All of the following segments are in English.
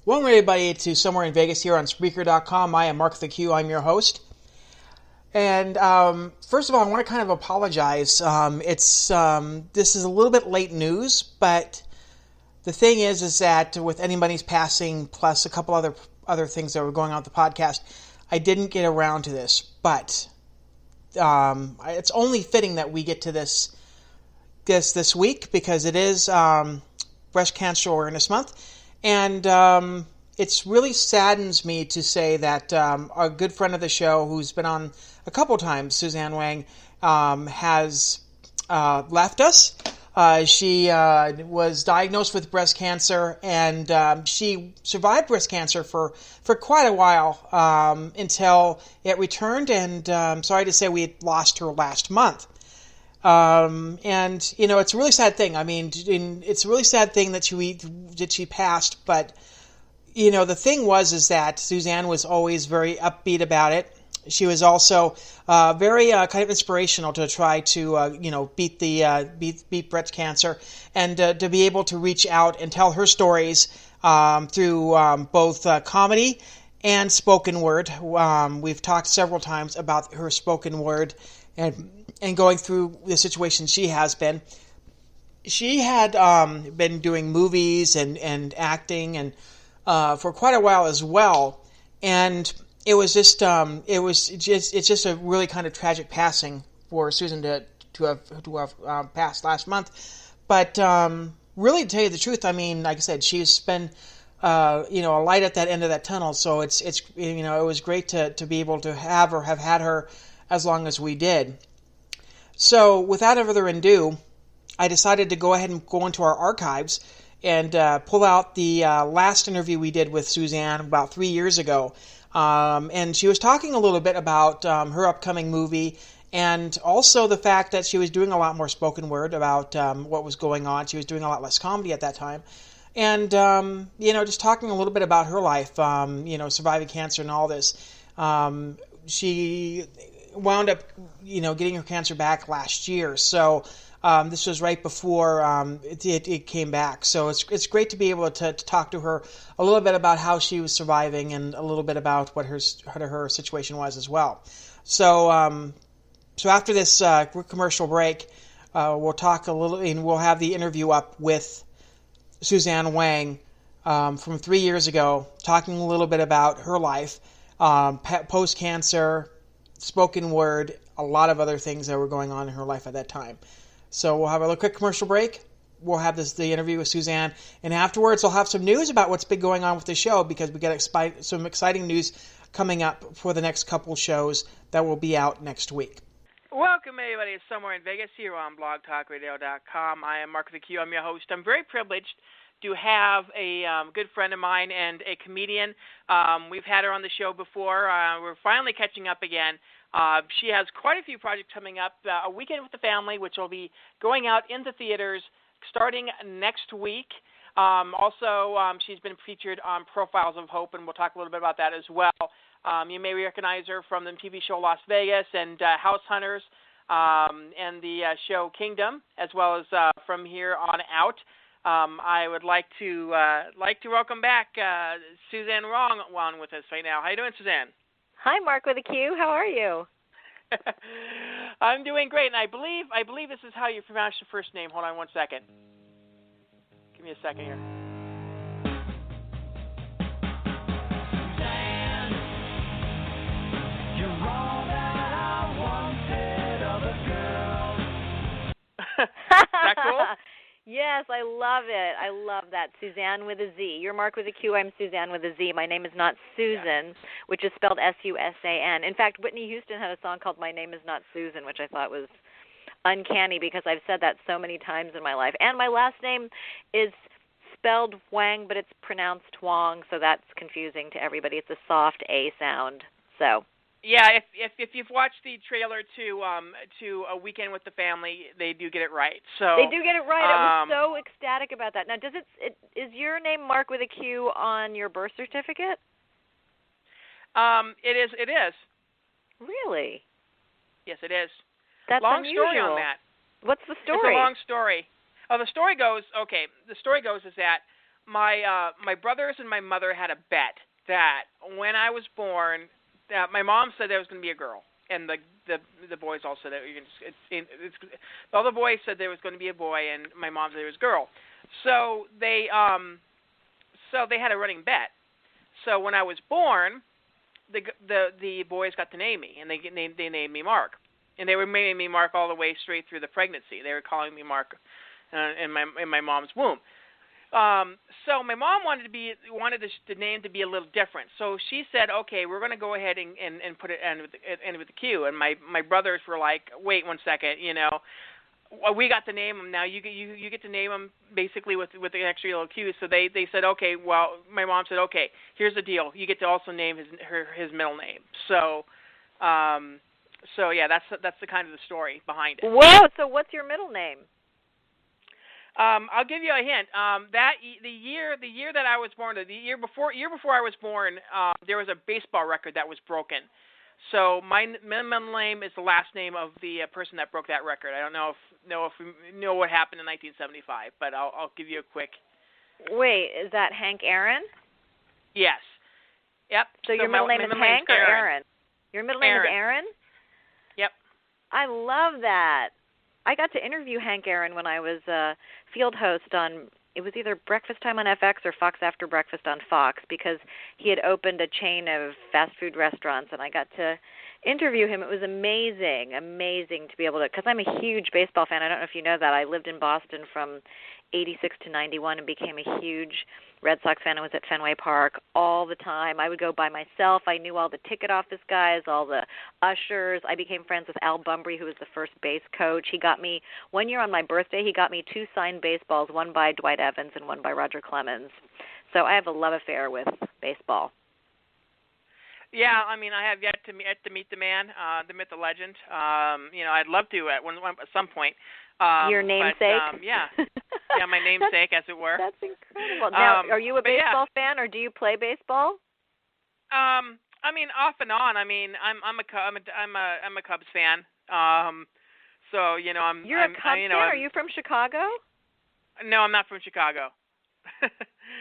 Welcome everybody to Somewhere in Vegas here on Spreaker.com. I am Mark the Q. I'm your host. And first of all, I want to kind of apologize. This is a little bit late news, but the thing is that with anybody's passing, plus a couple other things that were going on with the podcast, I didn't get around to this. But it's only fitting that we get to this week because it is Breast Cancer Awareness Month. And it really saddens me to say that a good friend of the show who's been on a couple times, Suzanne Whang, has left us. She was diagnosed with breast cancer, and she survived breast cancer for quite a while until it returned, and I'm sorry to say we had lost her last month. And, you know, it's a really sad thing. I mean, it's a really sad thing that she passed, but, you know, the thing is that Suzanne was always very upbeat about it. She was also very kind of inspirational to try to, beat breast cancer and to be able to reach out and tell her stories through both comedy and spoken word. We've talked several times about her spoken word and going through the situation she has been. She had been doing movies and acting and for quite a while as well, and it's just a really kind of tragic passing for Susan to have passed last month. But really, to tell you the truth, I mean, like I said, she's been a light at that end of that tunnel. So it was great to be able to have had her as long as we did. So without further ado, I decided to go ahead and go into our archives and pull out the last interview we did with Suzanne about 3 years ago. And she was talking a little bit about her upcoming movie and also the fact that she was doing a lot more spoken word about what was going on. She was doing a lot less comedy at that time. And, just talking a little bit about her life, surviving cancer and all this. She wound up, getting her cancer back last year. So this was right before it came back. So it's great to be able to talk to her a little bit about how she was surviving and a little bit about what her situation was as well. So after this commercial break, we'll talk a little, and we'll have the interview up with Suzanne Whang from 3 years ago, talking a little bit about her life, post-cancer, spoken word, a lot of other things that were going on in her life at that time. So we'll have a little quick commercial break. We'll have the interview with Suzanne, and afterwards I'll have some news about what's been going on with the show, because we got some exciting news coming up for the next couple shows that will be out next week. Welcome everybody to Somewhere in Vegas here on blogtalkradio.com. I am Mark the Q. I'm your host. I'm very privileged to have a good friend of mine and a comedian. We've had her on the show before. We're finally catching up again. She has quite a few projects coming up. A Weekend with the Family, which will be going out into theaters starting next week. She's been featured on Profiles of Hope, and we'll talk a little bit about that as well. You may recognize her from the TV show Las Vegas and House Hunters and the show Kingdom, as well as from here on out. I would like to welcome back Suzanne Whang on with us right now. How you doing, Suzanne? Hi, Mark with a Q. How are you? I'm doing great, and I believe this is how you pronounce your first name. Hold on one second. Give me a second here. Suzanne, you're all that I wanted of a girl. Is that cool? Yes, I love it. I love that. Suzanne with a Z. You're Mark with a Q. I'm Suzanne with a Z. My name is not Susan, which is spelled S-U-S-A-N. In fact, Whitney Houston had a song called My Name is Not Susan, which I thought was uncanny because I've said that so many times in my life. And my last name is spelled Whang, but it's pronounced Wong, so that's confusing to everybody. It's a soft A sound. So. Yeah, if you've watched the trailer to A Weekend with the Family, they do get it right. So they do get it right. I was so ecstatic about that. Now, is your name Mark with a Q on your birth certificate? It is. Really? Yes, it is. That's long unusual. Story on that. What's the story? It's a long story. Oh, the story goes is that my brothers and my mother had a bet that when I was born, that my mom said there was going to be a girl, and the boys all said that all the boys said there was going to be a boy, and my mom said it was a girl. So they had a running bet. So when I was born, the boys got to name me, and they named me Mark, and they were naming me Mark all the way straight through the pregnancy. They were calling me Mark in my mom's womb. So my mom wanted the name to be a little different. So she said, okay, we're going to go ahead and put it end with the Q. And my brothers were like, wait 1 second, we got to name him now. You get to name him basically with the extra little Q. So they said, okay, well, my mom said, okay, here's the deal. You get to also name his middle name. So yeah, that's the kind of the story behind it. Whoa! So what's your middle name? I'll give you a hint. The year that I was born, the year before I was born, there was a baseball record that was broken. So my middle name is the last name of the person that broke that record. I don't know if you know what happened in 1975, but I'll give you a quick. Wait, is that Hank Aaron? Yes. Yep. So your middle name is Hank or Aaron? Your middle name is Aaron? Yep. I love that. I got to interview Hank Aaron when I was a field host on, it was either Breakfast Time on FX or Fox After Breakfast on Fox, because he had opened a chain of fast food restaurants, and I got to interview him. It was amazing to be able to, because I'm a huge baseball fan. I don't know if you know that. I lived in Boston from 86 to 91 and became a huge Red Sox fan. I was at Fenway Park all the time. I would go by myself. I knew all the ticket office guys, all the ushers. I became friends with Al Bumbry, who was the first base coach. He got me, one year on my birthday, he got me 2 signed baseballs, one by Dwight Evans and one by Roger Clemens. So I have a love affair with baseball. Yeah, I mean, I have yet to meet the man, the myth, the legend. I'd love to at some point. Your namesake? But, yeah, my namesake, as it were. That's incredible. Now, are you a baseball fan, or do you play baseball? I mean, off and on. I mean, I'm a Cubs fan. So You're a Cubs fan. Are you from Chicago? No, I'm not from Chicago.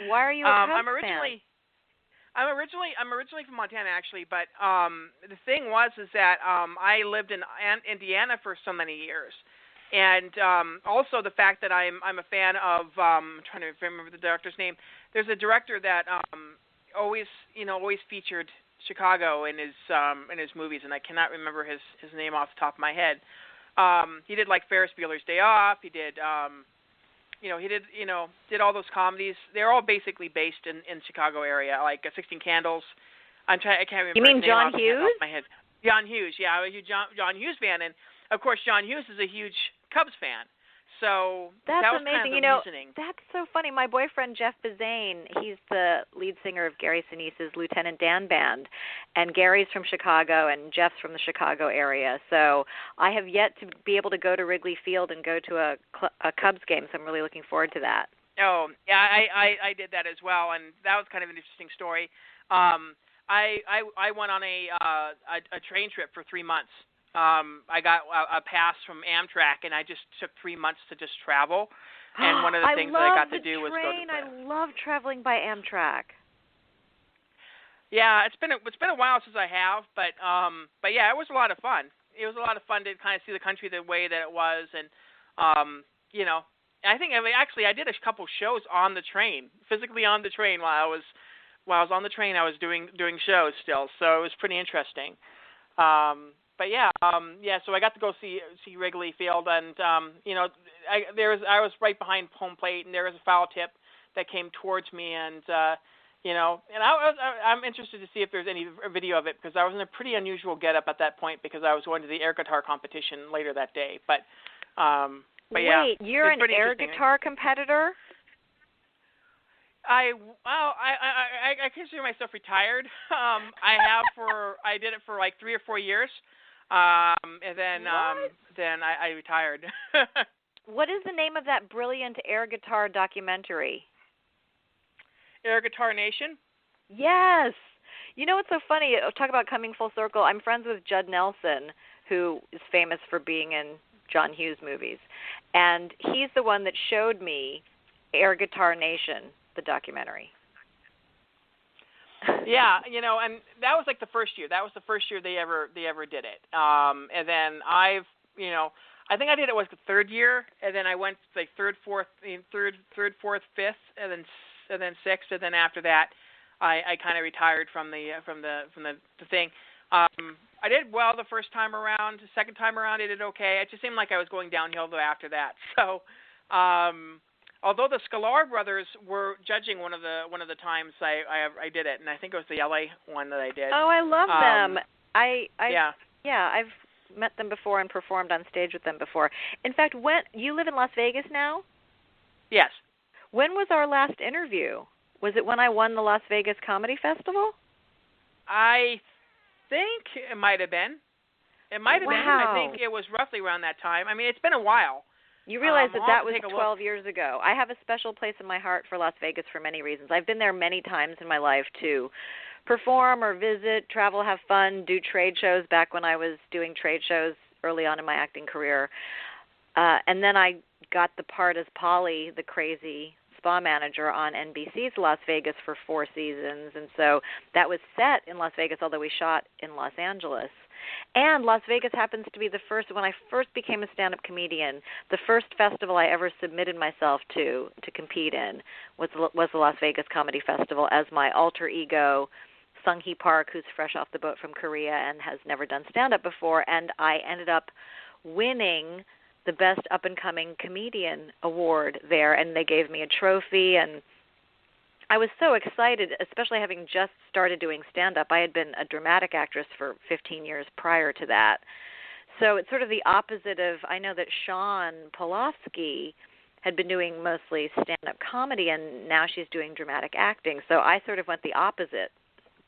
Why are you a Cubs fan? I'm originally from Montana, actually, but the thing is that I lived in Indiana for so many years, and also the fact that I'm a fan of I'm trying to remember the director's name. There's a director that always featured Chicago in his movies, and I cannot remember his name off the top of my head. He did like Ferris Bueller's Day Off. He did. Did all those comedies. They're all basically based in Chicago area, like 16 Candles. I can't remember. You mean John Hughes? Off my head. John Hughes, yeah, I'm a huge John Hughes fan, and of course John Hughes is a huge Cubs fan. So that's that was amazing. Kind of the reasoning. That's so funny. My boyfriend Jeff Bazane, he's the lead singer of Gary Sinise's Lieutenant Dan Band, and Gary's from Chicago and Jeff's from the Chicago area. So I have yet to be able to go to Wrigley Field and go to a Cubs game. So I'm really looking forward to that. Oh, yeah, I did that as well, and that was kind of an interesting story. I went on a train trip for 3 months. I got a pass from Amtrak, and I just took 3 months to just travel. And one of the things that I got to do was go to the I love traveling by Amtrak. Yeah, it's been a while since I have, but yeah, it was a lot of fun. It was a lot of fun to kind of see the country the way that it was, and I think I did a couple shows on the train, physically on the train while I was on the train. I was doing shows still, so it was pretty interesting. But yeah, so I got to go see Wrigley Field, and I was right behind home plate, and there was a foul tip that came towards me, and I'm interested to see if there's any video of it, because I was in a pretty unusual getup at that point, because I was going to the air guitar competition later that day. But yeah. Wait, you're an air guitar competitor? I consider myself retired. I did it for like 3 or 4 years. And then I retired. What is the name of that brilliant air guitar documentary? Air Guitar Nation? Yes. You know what's so funny? Talk about coming full circle. I'm friends with Judd Nelson, who is famous for being in John Hughes movies. And he's the one that showed me Air Guitar Nation. the documentary. Yeah, and that was like the first year. That was the first year they ever did it. And then I think I did it was the third year, and then I went like third, fourth, fifth, and then sixth, and then after that, I kind of retired from the thing. I did well the first time around. The second time around, I did okay. It just seemed like I was going downhill though after that. So, although the Sklar brothers were judging one of the times I did it, and I think it was the LA one that I did. Oh, I love them. Yeah, I've met them before and performed on stage with them before. In fact, when you live in Las Vegas now? Yes. When was our last interview? Was it when I won the Las Vegas Comedy Festival? I think it might have been. It might have been. I think it was roughly around that time. I mean, it's been a while. You realize that was 12 years ago. I have a special place in my heart for Las Vegas for many reasons. I've been there many times in my life to perform or visit, travel, have fun, do trade shows back when I was doing trade shows early on in my acting career. And then I got the part as Polly, the crazy spa manager on NBC's Las Vegas for 4 seasons. And so that was set in Las Vegas, although we shot in Los Angeles. And Las Vegas happens to be the first, when I first became a stand-up comedian, the first festival I ever submitted myself to compete in was the Las Vegas Comedy Festival as my alter ego, Sung-hee Park, who's fresh off the boat from Korea and has never done stand-up before. And I ended up winning the Best Up-and-Coming Comedian Award there, and they gave me a trophy, and I was so excited, especially having just started doing stand-up. I had been a dramatic actress for 15 years prior to that. So it's sort of the opposite of, I know that Sean Polofsky had been doing mostly stand-up comedy, and now she's doing dramatic acting. So I sort of went the opposite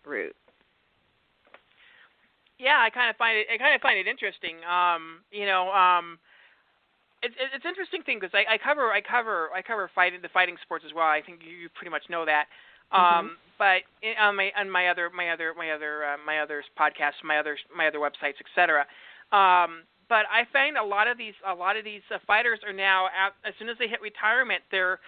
route. Yeah, I kind of find it interesting. It's an interesting thing because I cover the fighting sports as well. I think you pretty much know that. But on my other podcasts, my other websites, etc. But I find a lot of these fighters are now as soon as they hit retirement, they're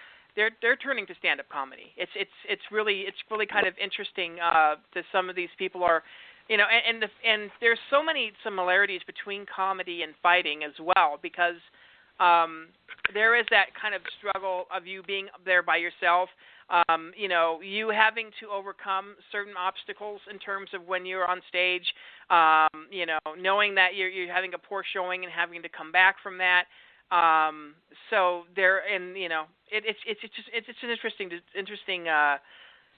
turning to stand-up comedy. It's really kind of interesting that some of these people are, and there's so many similarities between comedy and fighting as well, because there is that kind of struggle of you being there by yourself, you having to overcome certain obstacles in terms of when you're on stage, knowing that you're having a poor showing and having to come back from that. So there, and it's an interesting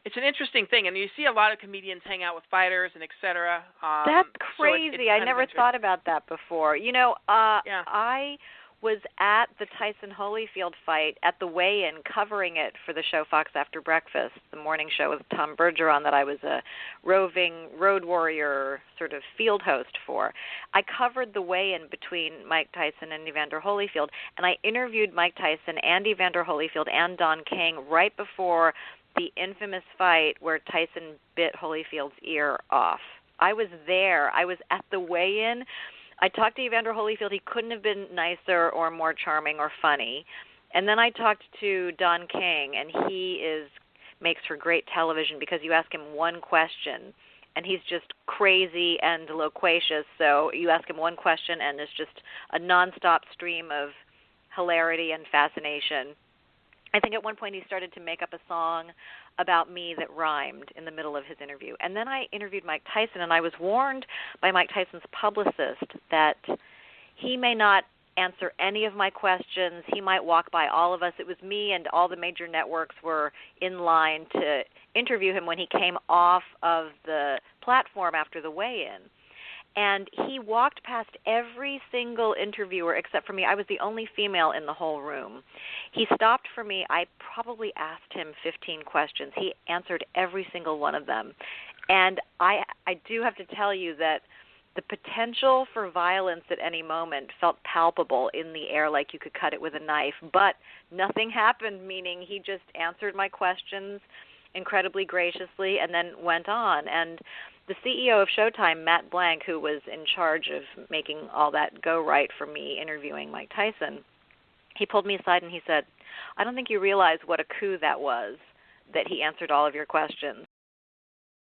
it's an interesting thing, and you see a lot of comedians hang out with fighters and et cetera. That's crazy. So I never thought about that before. I was at the Tyson Holyfield fight at the weigh-in, covering it for the show Fox After Breakfast, the morning show with Tom Bergeron that I was a roving road warrior sort of field host for. I covered the weigh-in between Mike Tyson and Evander Holyfield, and I interviewed Mike Tyson and Evander Holyfield and Don King right before the infamous fight where Tyson bit Holyfield's ear off. I was there. I was at the weigh-in. I talked to Evander Holyfield. He couldn't have been nicer or more charming or funny. And then I talked to Don King, and he makes for great television because you ask him one question, and he's just crazy and loquacious. So you ask him one question, and it's just a nonstop stream of hilarity and fascination. I think at one point he started to make up a song about me that rhymed in the middle of his interview. And then I interviewed Mike Tyson, and I was warned by Mike Tyson's publicist that he may not answer any of my questions. He might walk by all of us. It was me, and all the major networks were in line to interview him when he came off of the platform after the weigh-in. And he walked past every single interviewer except for me. I was the only female in the whole room. He stopped for me. I probably asked him 15 questions. He answered every single one of them. And I do have to tell you that the potential for violence at any moment felt palpable in the air, like you could cut it with a knife. But nothing happened, meaning he just answered my questions incredibly graciously and then went on. And the CEO of Showtime, Matt Blank, who was in charge of making all that go right for me interviewing Mike Tyson, he pulled me aside and he said, "I don't think you realize what a coup that was, that he answered all of your questions.